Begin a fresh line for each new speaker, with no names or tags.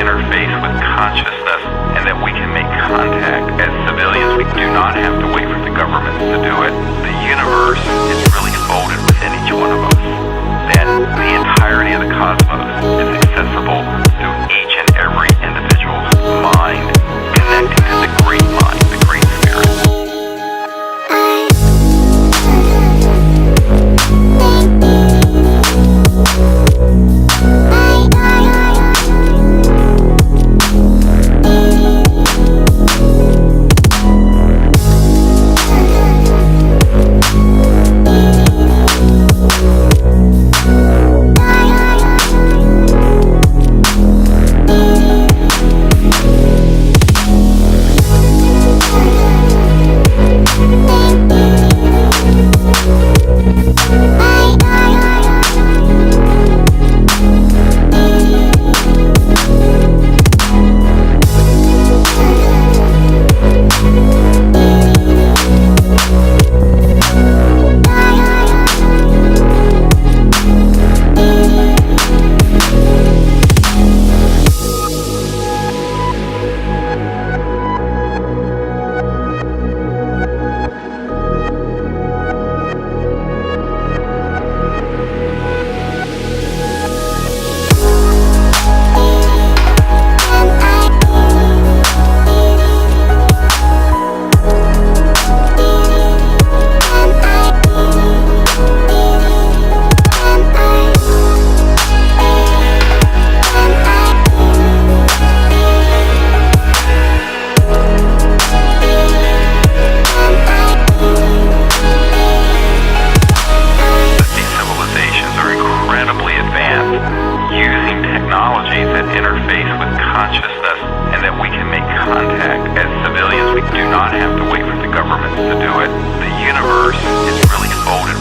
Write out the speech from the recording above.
interface with consciousness and that we can make contact. As civilians, we do not have to wait for the governments to do it. The universe is really folded within each one of us. That the entirety of the cosmos is accessible through each and every individual's mind, connecting to the great mind, the great spirit. Using technologies that interface with consciousness and that we can make contact. As civilians, we do not have to wait for the governments to do it. The universe is really folded